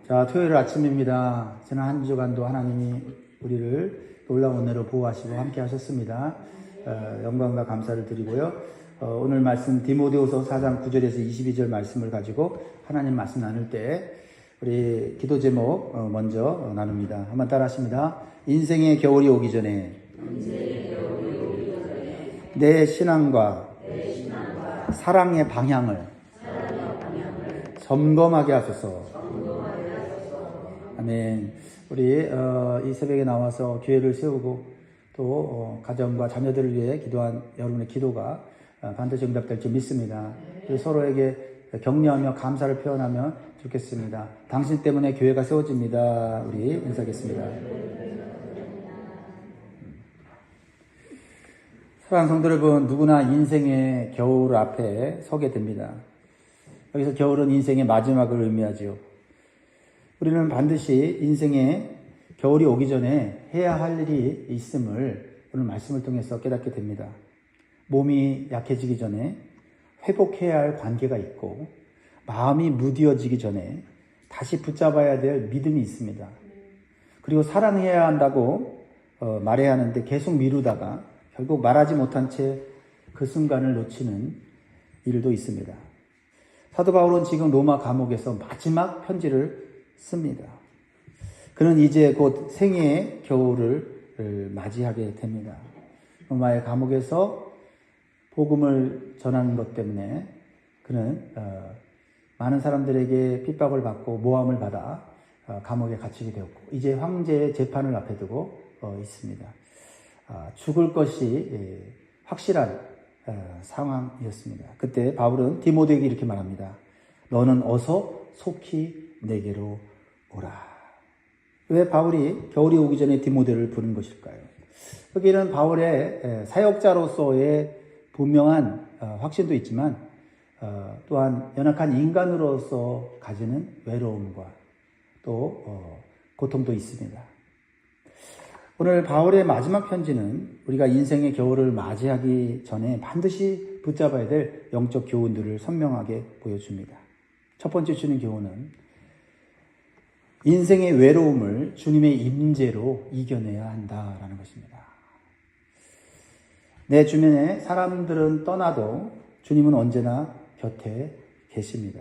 자, 토요일 아침입니다. 지난 한 주간도 하나님이 우리를 놀라운 은혜로 보호하시고 함께 하셨습니다. 영광과 감사를 드리고요. 오늘 말씀 디모데후서 4장 9절에서 22절 말씀을 가지고 하나님 말씀 나눌 때 우리 기도 제목 먼저 나눕니다. 한번 따라 하십니다. 인생의 겨울이 오기 전에 내 신앙과 사랑의 방향을 점검하게 하소서. 아멘. 우리 이 새벽에 나와서 교회를 세우고 또 가정과 자녀들을 위해 기도한 여러분의 기도가 반드시 응답될 줄 믿습니다. 우리 서로에게 격려하며 감사를 표현하면 좋겠습니다. 당신 때문에 교회가 세워집니다. 우리 인사하겠습니다. 사랑하는 성도 여러분, 누구나 인생의 겨울 앞에 서게 됩니다. 여기서 겨울은 인생의 마지막을 의미하지요. 우리는 반드시 인생에 겨울이 오기 전에 해야 할 일이 있음을 오늘 말씀을 통해서 깨닫게 됩니다. 몸이 약해지기 전에 회복해야 할 관계가 있고, 마음이 무뎌지기 전에 다시 붙잡아야 될 믿음이 있습니다. 그리고 사랑해야 한다고 말해야 하는데 계속 미루다가 결국 말하지 못한 채 그 순간을 놓치는 일도 있습니다. 사도 바울은 지금 로마 감옥에서 마지막 편지를 씁니다. 그는 이제 곧 생애의 겨울을 맞이하게 됩니다. 로마의 감옥에서 복음을 전하는 것 때문에 그는 많은 사람들에게 핍박을 받고 모함을 받아 감옥에 갇히게 되었고, 이제 황제의 재판을 앞에 두고 있습니다. 죽을 것이 확실한 상황이었습니다. 그때 바울은 디모데에게 이렇게 말합니다. 너는 어서 속히 내게로 오라. 왜 바울이 겨울이 오기 전에 디모데를 부른 것일까요? 여기는 바울의 사역자로서의 분명한 확신도 있지만 또한 연약한 인간으로서 가지는 외로움과 또 고통도 있습니다. 오늘 바울의 마지막 편지는 우리가 인생의 겨울을 맞이하기 전에 반드시 붙잡아야 될 영적 교훈들을 선명하게 보여줍니다. 첫 번째 주는 교훈은 인생의 외로움을 주님의 임재로 이겨내야 한다라는 것입니다. 내 주변에 사람들은 떠나도 주님은 언제나 곁에 계십니다.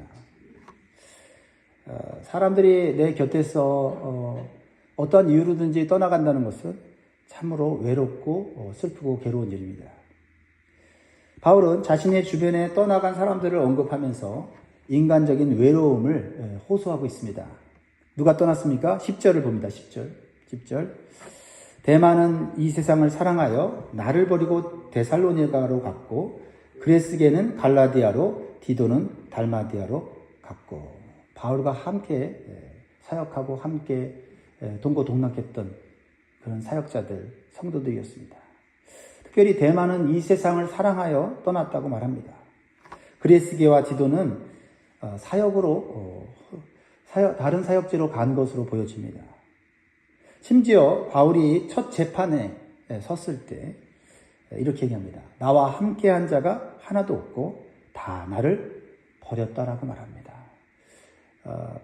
사람들이 내 곁에서 어떠한 이유로든지 떠나간다는 것은 참으로 외롭고 슬프고 괴로운 일입니다. 바울은 자신의 주변에 떠나간 사람들을 언급하면서 인간적인 외로움을 호소하고 있습니다. 누가 떠났습니까? 10절을 봅니다. 10절. 데마는 이 세상을 사랑하여 나를 버리고 데살로니가로 갔고, 그레스게는 갈라디아로, 디도는 달마디아로 갔고. 바울과 함께 사역하고 함께 동고동락했던 그런 사역자들, 성도들이었습니다. 특별히 데마는 이 세상을 사랑하여 떠났다고 말합니다. 그레스게와 디도는 사역으로 다른 사역지로 간 것으로 보여집니다. 심지어 바울이 첫 재판에 섰을 때 이렇게 얘기합니다. 나와 함께한 자가 하나도 없고 다 나를 버렸다라고 말합니다.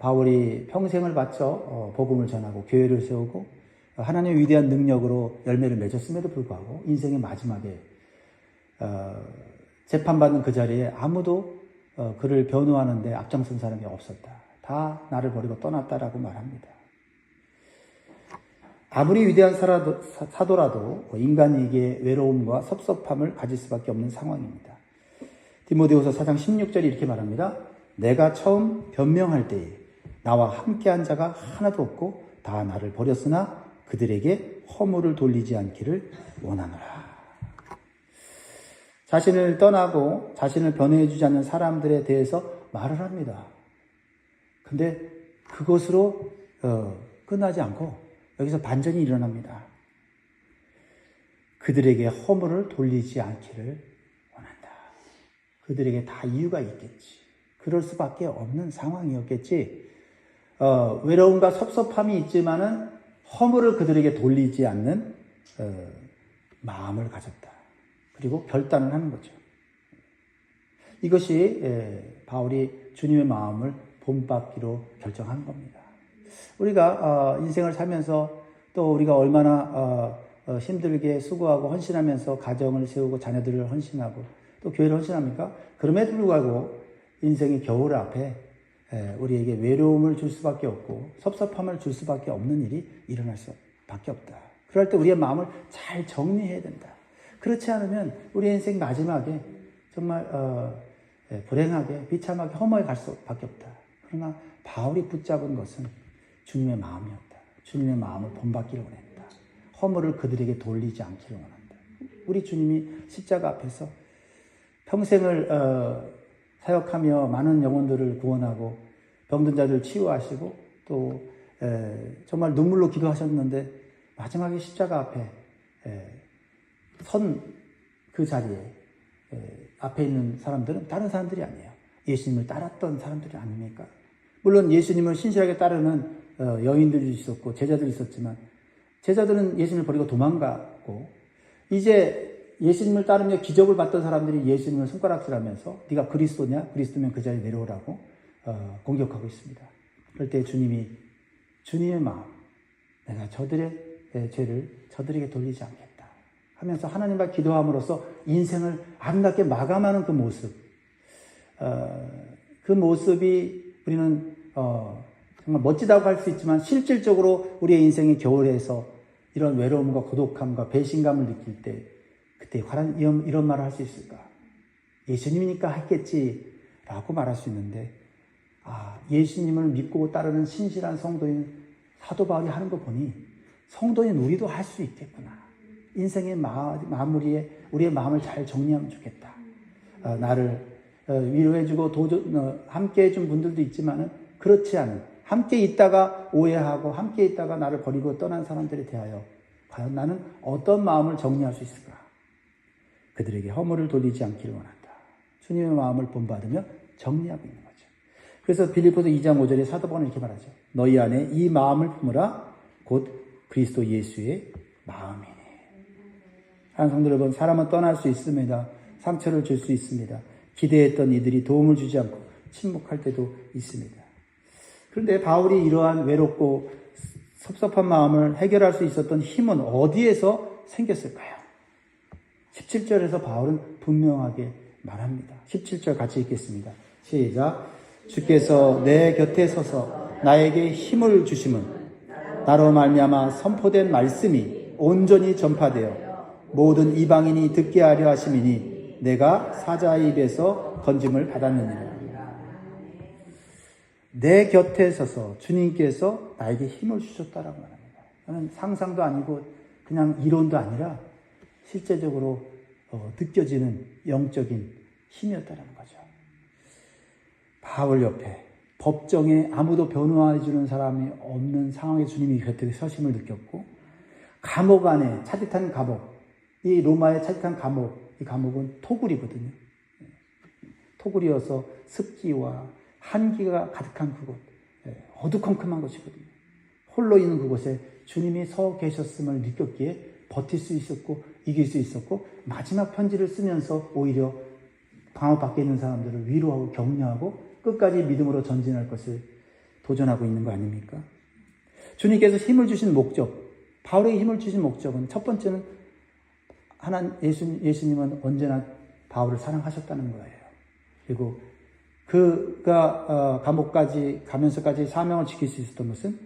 바울이 평생을 바쳐 복음을 전하고 교회를 세우고 하나님의 위대한 능력으로 열매를 맺었음에도 불구하고 인생의 마지막에 재판받는 그 자리에 아무도 그를 변호하는 데 앞장선 사람이 없었다. 다 나를 버리고 떠났다라고 말합니다. 아무리 위대한 사도라도 인간에게 외로움과 섭섭함을 가질 수밖에 없는 상황입니다. 디모데후서 4장 16절이 이렇게 말합니다. 내가 처음 변명할 때에 나와 함께한 자가 하나도 없고 다 나를 버렸으나 그들에게 허물을 돌리지 않기를 원하노라. 자신을 떠나고 자신을 변호해주지 않는 사람들에 대해서 말을 합니다. 근데 그것으로 끝나지 않고 여기서 반전이 일어납니다. 그들에게 허물을 돌리지 않기를 원한다. 그들에게 다 이유가 있겠지. 그럴 수밖에 없는 상황이었겠지. 외로움과 섭섭함이 있지만은 허물을 그들에게 돌리지 않는 마음을 가졌다. 그리고 결단을 하는 거죠. 이것이 바울이 주님의 마음을 본받기로 결정한 겁니다. 우리가 인생을 살면서 또 우리가 얼마나 힘들게 수고하고 헌신하면서 가정을 세우고 자녀들을 헌신하고 또 교회를 헌신합니까? 그럼에도 불구하고 인생의 겨울 앞에 우리에게 외로움을 줄 수밖에 없고 섭섭함을 줄 수밖에 없는 일이 일어날 수밖에 없다. 그럴 때 우리의 마음을 잘 정리해야 된다. 그렇지 않으면 우리의 인생 마지막에 정말 불행하게 비참하게 허무하게 갈 수밖에 없다. 그러나 바울이 붙잡은 것은 주님의 마음이었다. 주님의 마음을 본받기를 원했다. 허물을 그들에게 돌리지 않기를 원한다. 우리 주님이 십자가 앞에서 평생을 사역하며 많은 영혼들을 구원하고 병든 자를 치유하시고 또 정말 눈물로 기도하셨는데 마지막에 십자가 앞에 선 그 자리에 앞에 있는 사람들은 다른 사람들이 아니에요. 예수님을 따랐던 사람들이 아닙니까? 물론 예수님을 신실하게 따르는 여인들이 있었고 제자들이 있었지만 제자들은 예수님을 버리고 도망가고 이제 예수님을 따르며 기적을 봤던 사람들이 예수님을 손가락질하면서 네가 그리스도냐? 그리스도면 그 자리에 내려오라고 공격하고 있습니다. 그럴 때 주님의 마음, 내가 저들의 죄를 저들에게 돌리지 않겠다 하면서 하나님과 기도함으로써 인생을 아름답게 마감하는 그 모습, 그 모습이 우리는 정말 멋지다고 할 수 있지만 실질적으로 우리의 인생의 겨울에서 이런 외로움과 고독함과 배신감을 느낄 때 그때 과연 이런 말을 할 수 있을까? 예수님이니까 했겠지라고 말할 수 있는데 예수님을 믿고 따르는 신실한 성도인 사도 바울이 하는 거 보니 성도인 우리도 할 수 있겠구나. 인생의 마무리에 우리의 마음을 잘 정리하면 좋겠다. 나를 위로해주고 함께 해준 분들도 있지만은 그렇지 않은 함께 있다가 오해하고 함께 있다가 나를 버리고 떠난 사람들에 대하여 과연 나는 어떤 마음을 정리할 수 있을까? 그들에게 허물을 돌리지 않기를 원한다. 주님의 마음을 본받으며 정리하고 있는 거죠. 그래서 빌립보서 2장 5절에 사도 바울은 이렇게 말하죠. 너희 안에 이 마음을 품으라 곧 그리스도 예수의 마음이니. 하나님 성도 여러분, 사람은 떠날 수 있습니다. 상처를 줄 수 있습니다. 기대했던 이들이 도움을 주지 않고 침묵할 때도 있습니다. 그런데 바울이 이러한 외롭고 섭섭한 마음을 해결할 수 있었던 힘은 어디에서 생겼을까요? 17절에서 바울은 분명하게 말합니다. 17절 같이 읽겠습니다. 시작. 주께서 내 곁에 서서 나에게 힘을 주심은 나로 말미암아 선포된 말씀이 온전히 전파되어 모든 이방인이 듣게 하려 하심이니 내가 사자의 입에서 건짐을 받았느니라. 내 곁에 서서 주님께서 나에게 힘을 주셨다라고 말합니다. 저는 상상도 아니고 그냥 이론도 아니라 실제적으로 느껴지는 영적인 힘이었다는 거죠. 바울 옆에 법정에 아무도 변호해 주는 사람이 없는 상황에 주님이 곁에 서심을 느꼈고 감옥 안에 차디탄 감옥, 이 로마의 차디탄 감옥, 이 감옥은 토굴이거든요. 토굴이어서 습기와 한기가 가득한 그곳, 어두컴컴한 곳이거든요. 홀로 있는 그곳에 주님이 서 계셨음을 느꼈기에 버틸 수 있었고 이길 수 있었고 마지막 편지를 쓰면서 오히려 감옥 밖에 있는 사람들을 위로하고 격려하고 끝까지 믿음으로 전진할 것을 도전하고 있는 거 아닙니까? 주님께서 힘을 주신 목적, 바울에게 힘을 주신 목적은 첫 번째는 예수님은 언제나 바울을 사랑하셨다는 거예요. 그리고 그가 감옥까지 가면서까지 사명을 지킬 수 있었던 것은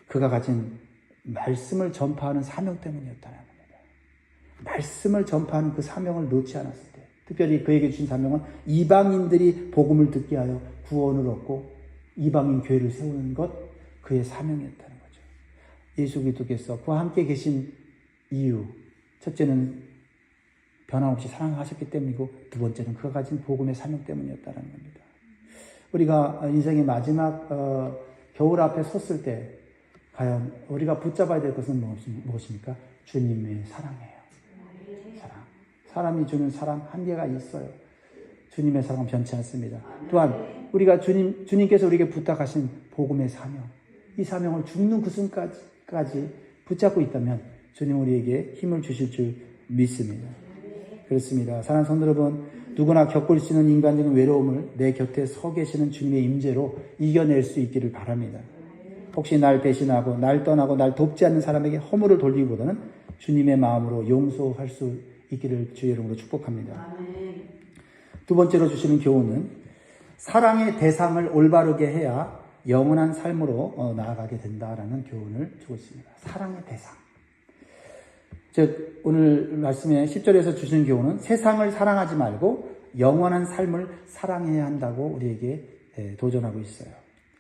그가 가진 말씀을 전파하는 사명 때문이었다는 겁니다. 말씀을 전파하는 그 사명을 놓지 않았을 때, 특별히 그에게 주신 사명은 이방인들이 복음을 듣게 하여 구원을 얻고 이방인 교회를 세우는 것, 그의 사명이었다는 거죠. 예수 그리스도께서 그와 함께 계신 이유, 첫째는 변함없이 사랑하셨기 때문이고 두 번째는 그가 가진 복음의 사명 때문이었다는 겁니다. 우리가 인생의 마지막 겨울 앞에 섰을 때 과연 우리가 붙잡아야 될 것은 무엇입니까? 주님의 사랑이에요. 사랑. 사람이 주는 사랑 한계가 있어요. 주님의 사랑은 변치 않습니다. 또한 우리가 주님께서 우리에게 부탁하신 복음의 사명, 이 사명을 죽는 그 순간까지 붙잡고 있다면 주님 우리에게 힘을 주실 줄 믿습니다. 그렇습니다. 사랑하는 성도 여러분, 누구나 겪을 수 있는 인간적인 외로움을 내 곁에 서 계시는 주님의 임재로 이겨낼 수 있기를 바랍니다. 혹시 날 배신하고 날 떠나고 날 돕지 않는 사람에게 허물을 돌리기보다는 주님의 마음으로 용서할 수 있기를 주의 이름으로 축복합니다. 두 번째로 주시는 교훈은 사랑의 대상을 올바르게 해야 영원한 삶으로 나아가게 된다라는 교훈을 주고 있습니다. 사랑의 대상. 즉 오늘 말씀의 10절에서 주시는 교훈은 세상을 사랑하지 말고 영원한 삶을 사랑해야 한다고 우리에게 도전하고 있어요.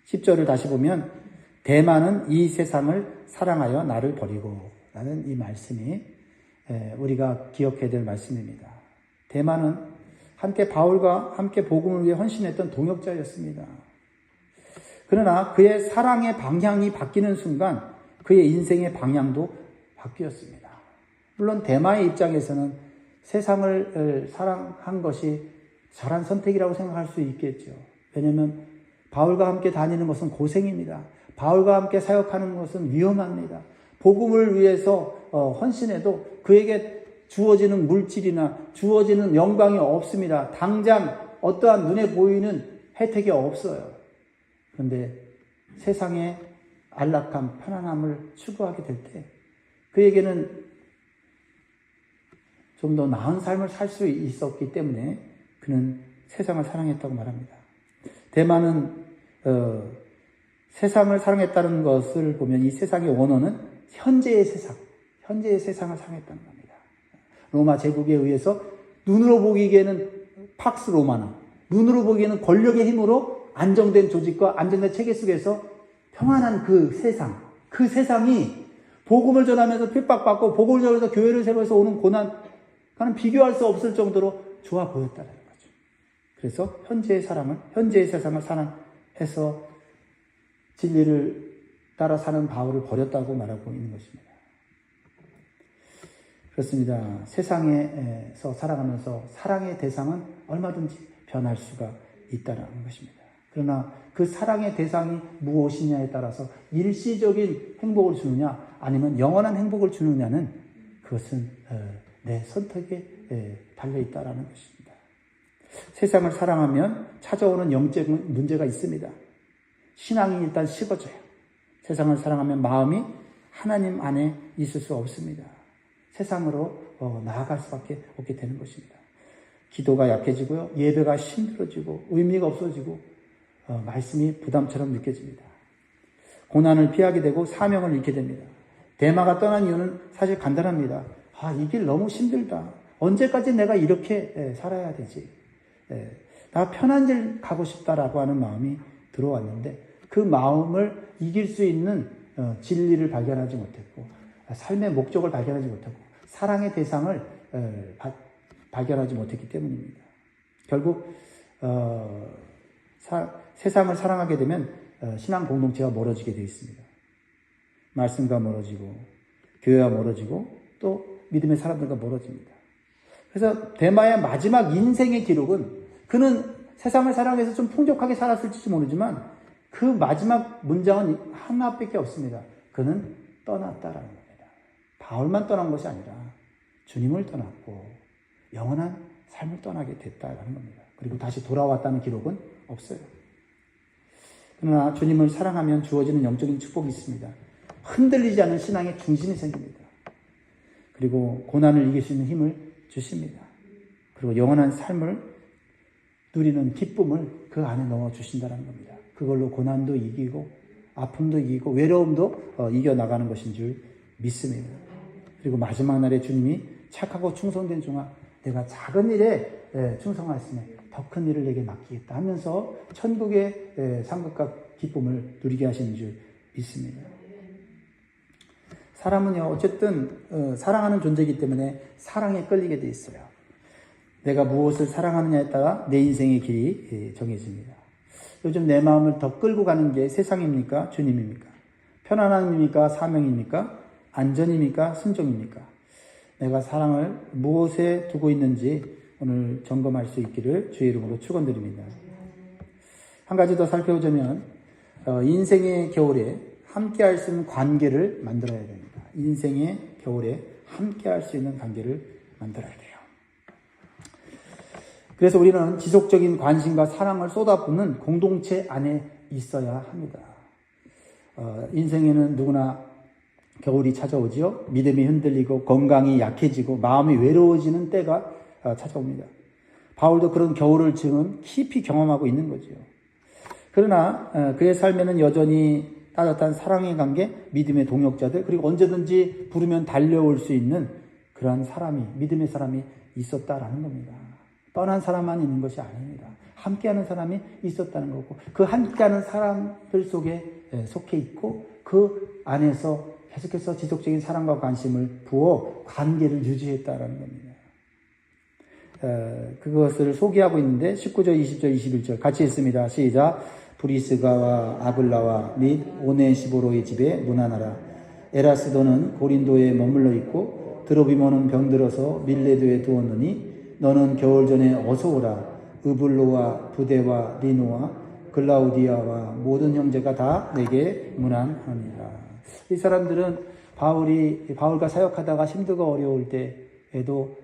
10절을 다시 보면 대만은 이 세상을 사랑하여 나를 버리고 라는 이 말씀이 우리가 기억해야 될 말씀입니다. 대만은 함께 바울과 함께 복음을 위해 헌신했던 동역자였습니다. 그러나 그의 사랑의 방향이 바뀌는 순간 그의 인생의 방향도 바뀌었습니다. 물론 대마의 입장에서는 세상을 사랑한 것이 잘한 선택이라고 생각할 수 있겠죠. 왜냐하면 바울과 함께 다니는 것은 고생입니다. 바울과 함께 사역하는 것은 위험합니다. 복음을 위해서 헌신해도 그에게 주어지는 물질이나 주어지는 영광이 없습니다. 당장 어떠한 눈에 보이는 혜택이 없어요. 그런데 세상의 안락함, 편안함을 추구하게 될 때 그에게는 좀 더 나은 삶을 살 수 있었기 때문에 그는 세상을 사랑했다고 말합니다. 대만은 세상을 사랑했다는 것을 보면 이 세상의 원어는 현재의 세상을 사랑했다는 겁니다. 로마 제국에 의해서 눈으로 보기에는 팍스 로마나, 눈으로 보기에는 권력의 힘으로 안정된 조직과 안정된 체계 속에서 평안한 그 세상이 복음을 전하면서 핍박받고 복음을 전하면서 교회를 세워서 오는 고난과는 비교할 수 없을 정도로 좋아 보였다는 거죠. 그래서 현재의 세상을 사랑해서 진리를 따라 사는 바울을 버렸다고 말하고 있는 것입니다. 그렇습니다. 세상에서 살아가면서 사랑의 대상은 얼마든지 변할 수가 있다는 것입니다. 그러나 그 사랑의 대상이 무엇이냐에 따라서 일시적인 행복을 주느냐 아니면 영원한 행복을 주느냐는 그것은 내 선택에 달려있다는 것입니다. 세상을 사랑하면 찾아오는 영적 문제가 있습니다. 신앙이 일단 식어져요. 세상을 사랑하면 마음이 하나님 안에 있을 수 없습니다. 세상으로 나아갈 수밖에 없게 되는 것입니다. 기도가 약해지고요. 예배가 힘들어지고 의미가 없어지고 말씀이 부담처럼 느껴집니다. 고난을 피하게 되고 사명을 잃게 됩니다. 대마가 떠난 이유는 사실 간단합니다. 이 길 너무 힘들다. 언제까지 내가 이렇게 살아야 되지? 나 편한 길 가고 싶다라고 하는 마음이 들어왔는데 그 마음을 이길 수 있는 진리를 발견하지 못했고 삶의 목적을 발견하지 못하고 사랑의 대상을 발견하지 못했기 때문입니다. 결국 세상을 사랑하게 되면 신앙 공동체와 멀어지게 되어 있습니다. 말씀과 멀어지고 교회와 멀어지고 또 믿음의 사람들과 멀어집니다. 그래서 대마의 마지막 인생의 기록은 그는 세상을 사랑해서 좀 풍족하게 살았을지 모르지만 그 마지막 문장은 하나밖에 없습니다. 그는 떠났다라는 겁니다. 바울만 떠난 것이 아니라 주님을 떠났고 영원한 삶을 떠나게 됐다라는 겁니다. 그리고 다시 돌아왔다는 기록은 없어요. 그러나 주님을 사랑하면 주어지는 영적인 축복이 있습니다. 흔들리지 않는 신앙의 중심이 생깁니다. 그리고 고난을 이길 수 있는 힘을 주십니다. 그리고 영원한 삶을 누리는 기쁨을 그 안에 넣어주신다는 겁니다. 그걸로 고난도 이기고 아픔도 이기고 외로움도 이겨나가는 것인 줄 믿습니다. 그리고 마지막 날에 주님이 착하고 충성된 종아 내가 작은 일에 충성하였으면 더 큰 일을 내게 맡기겠다 하면서 천국의 상급과 기쁨을 누리게 하시는 줄 믿습니다. 사람은요 어쨌든 사랑하는 존재이기 때문에 사랑에 끌리게 돼 있어요. 내가 무엇을 사랑하느냐에 따라 내 인생의 길이 정해집니다. 요즘 내 마음을 더 끌고 가는 게 세상입니까? 주님입니까? 편안함입니까? 사명입니까? 안전입니까? 순종입니까? 내가 사랑을 무엇에 두고 있는지 오늘 점검할 수 있기를 주의 이름으로 축원드립니다. 한 가지 더 살펴보자면 인생의 겨울에 함께할 수 있는 관계를 만들어야 됩니다. 인생의 겨울에 함께할 수 있는 관계를 만들어야 돼요. 그래서 우리는 지속적인 관심과 사랑을 쏟아붓는 공동체 안에 있어야 합니다. 인생에는 누구나 겨울이 찾아오죠. 믿음이 흔들리고 건강이 약해지고 마음이 외로워지는 때가 찾아옵니다. 바울도 그런 겨울을 지금 깊이 경험하고 있는 거죠. 그러나 그의 삶에는 여전히 따뜻한 사랑의 관계, 믿음의 동역자들, 그리고 언제든지 부르면 달려올 수 있는 그러한 사람이, 믿음의 사람이 있었다라는 겁니다. 떠난 사람만 있는 것이 아닙니다. 함께하는 사람이 있었다는 거고, 그 함께하는 사람들 속에 속해 있고, 그 안에서 계속해서 지속적인 사랑과 관심을 부어 관계를 유지했다라는 겁니다. 그것을 소개하고 있는데 19절, 20절, 21절 같이 읽습니다. 시작. 브리스가와 아글라와 및 오네시보로의 집에 문안하라. 에라스도는 고린도에 머물러 있고 드로비모는 병들어서 밀레도에 두었느니 너는 겨울 전에 어서 오라. 으블로와 부데와 리노와 글라우디아와 모든 형제가 다 내게 문안하니라. 이 사람들은 바울과 사역하다가 힘들고 어려울 때에도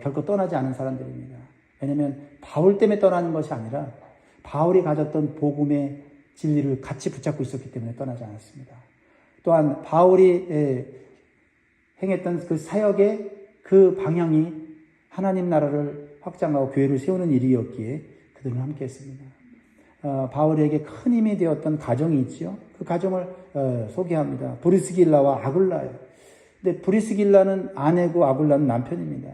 결코 떠나지 않은 사람들입니다. 왜냐하면 바울 때문에 떠나는 것이 아니라 바울이 가졌던 복음의 진리를 같이 붙잡고 있었기 때문에 떠나지 않았습니다. 또한 바울이 행했던 그 사역의 그 방향이 하나님 나라를 확장하고 교회를 세우는 일이었기에 그들은 함께 했습니다. 바울에게 큰 힘이 되었던 가정이 있죠. 그 가정을 소개합니다. 브리스길라와 아굴라예요. 근데 브리스길라는 아내고 아굴라는 남편입니다.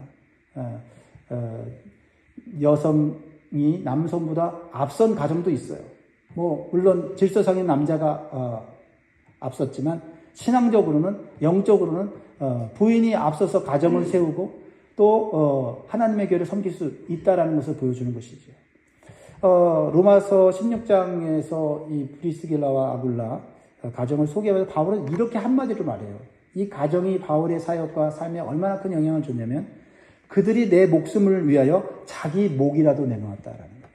여성이 남성보다 앞선 가정도 있어요. 물론 질서상의 남자가 앞섰지만 신앙적으로는, 영적으로는 부인이 앞서서 가정을 세우고 또 하나님의 교회를 섬길 수 있다라는 것을 보여주는 것이죠. 로마서 16장에서 이 브리스길라와 아굴라 가정을 소개하면서 바울은 이렇게 한마디로 말해요. 이 가정이 바울의 사역과 삶에 얼마나 큰 영향을 줬냐면 그들이 내 목숨을 위하여 자기 목이라도 내놓았다라는 겁니다.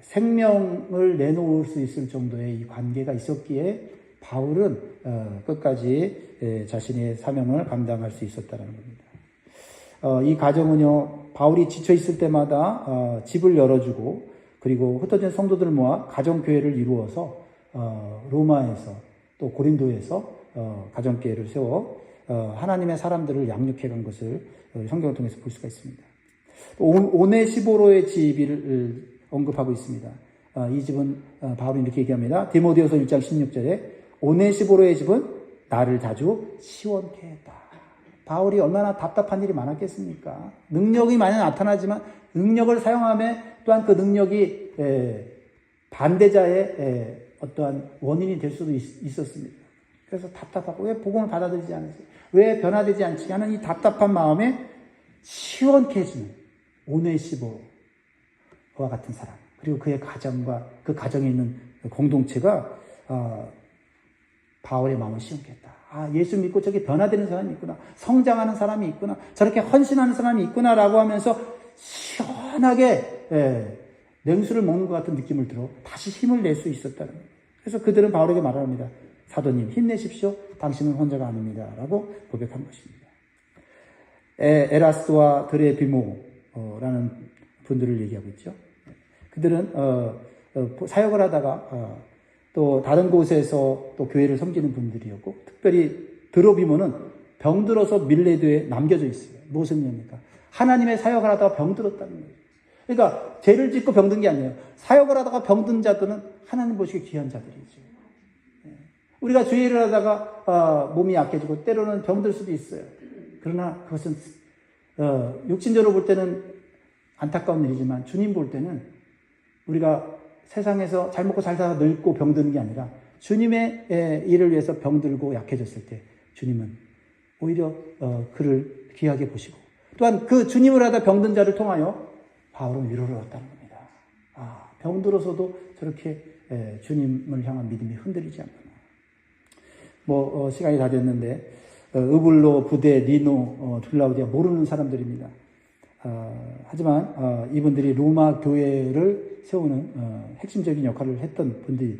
생명을 내놓을 수 있을 정도의 이 관계가 있었기에 바울은 끝까지 자신의 사명을 감당할 수 있었다는 겁니다. 이 가정은요, 바울이 지쳐 있을 때마다 집을 열어주고 그리고 흩어진 성도들을 모아 가정교회를 이루어서 로마에서 또 고린도에서 가정교회를 세워 하나님의 사람들을 양육해간 것을 성경을 통해서 볼 수가 있습니다. 오네시보로의 집을 언급하고 있습니다. 이 집은 바울이 이렇게 얘기합니다. 디모데후서 1장 16절에 오네시보로의 집은 나를 자주 시원케 했다. 바울이 얼마나 답답한 일이 많았겠습니까? 능력이 많이 나타나지만 능력을 사용함에 또한 그 능력이 반대자의 어떠한 원인이 될 수도 있었습니다. 그래서 답답하고 왜 복음을 받아들이지 않지? 왜 변화되지 않지? 하는 이 답답한 마음에 시원케 해주는 오네시보와 같은 사람, 그리고 그의 가정과 그 가정에 있는 공동체가 바울의 마음을 시원케 했다. 예수 믿고 저게 변화되는 사람이 있구나. 성장하는 사람이 있구나. 저렇게 헌신하는 사람이 있구나라고 하면서 시원하게 냉수를 먹는 것 같은 느낌을 들어 다시 힘을 낼 수 있었다는 거예요. 그래서 그들은 바울에게 말합니다. 사도님 힘내십시오. 당신은 혼자가 아닙니다. 라고 고백한 것입니다. 에라스도와 드레비모라는 분들을 얘기하고 있죠. 그들은 사역을 하다가 또 다른 곳에서 또 교회를 섬기는 분들이었고, 특별히 드로비모는 병들어서 밀레도에 남겨져 있어요. 무슨 의미입니까? 하나님의 사역을 하다가 병들었다는 거예요. 그러니까 죄를 짓고 병든 게 아니에요. 사역을 하다가 병든 자들은 하나님 보시기에 귀한 자들이죠. 우리가 주일을 하다가 몸이 약해지고 때로는 병들 수도 있어요. 그러나 그것은 육신적으로 볼 때는 안타까운 일이지만 주님 볼 때는 우리가 세상에서 잘 먹고 잘 살아 늙고 병드는 게 아니라 주님의 일을 위해서 병들고 약해졌을 때 주님은 오히려 그를 귀하게 보시고 또한 그 주님을 하다 병든 자를 통하여 바울은 위로를 얻었다는 겁니다. 병들어서도 저렇게 주님을 향한 믿음이 흔들리지 않구나. 시간이 다 됐는데 으블로, 부데, 리노, 둘라우디아 모르는 사람들입니다. 하지만 이분들이 로마 교회를 세우는 핵심적인 역할을 했던 분들이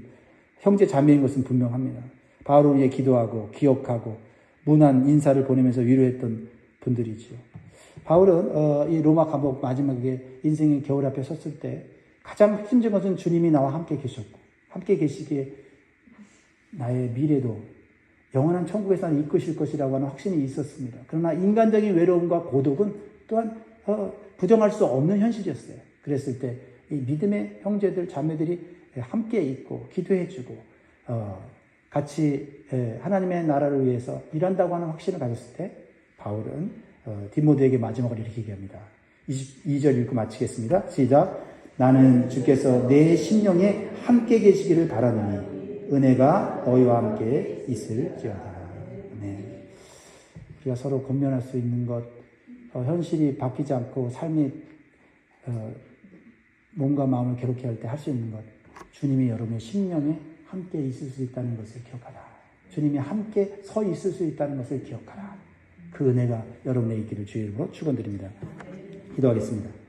형제 자매인 것은 분명합니다. 바울을 위해 기도하고 기억하고 문안 인사를 보내면서 위로했던 분들이죠. 바울은 이 로마 감옥 마지막에 인생의 겨울 앞에 섰을 때 가장 핵심적인 것은 주님이 나와 함께 계셨고 함께 계시기에 나의 미래도 영원한 천국에서 나를 이끄실 것이라고 하는 확신이 있었습니다. 그러나 인간적인 외로움과 고독은 또한 부정할 수 없는 현실이었어요. 그랬을 때 이 믿음의 형제들, 자매들이 함께 있고 기도해주고 같이 하나님의 나라를 위해서 일한다고 하는 확신을 가졌을 때 바울은 디모데에게 마지막으로 이렇게 얘기합니다. 22절 읽고 마치겠습니다. 시작. 나는 주께서 내 심령에 함께 계시기를 바라노니 은혜가 너희와 함께 있을지어다. 네. 우리가 서로 권면할 수 있는 것, 현실이 바뀌지 않고 삶이 몸과 마음을 괴롭게 할 때 할 수 있는 것, 주님이 여러분의 심령에 함께 있을 수 있다는 것을 기억하라. 주님이 함께 서 있을 수 있다는 것을 기억하라. 그 은혜가 여러분의 있기를 주의 이름으로 축원드립니다. 기도하겠습니다.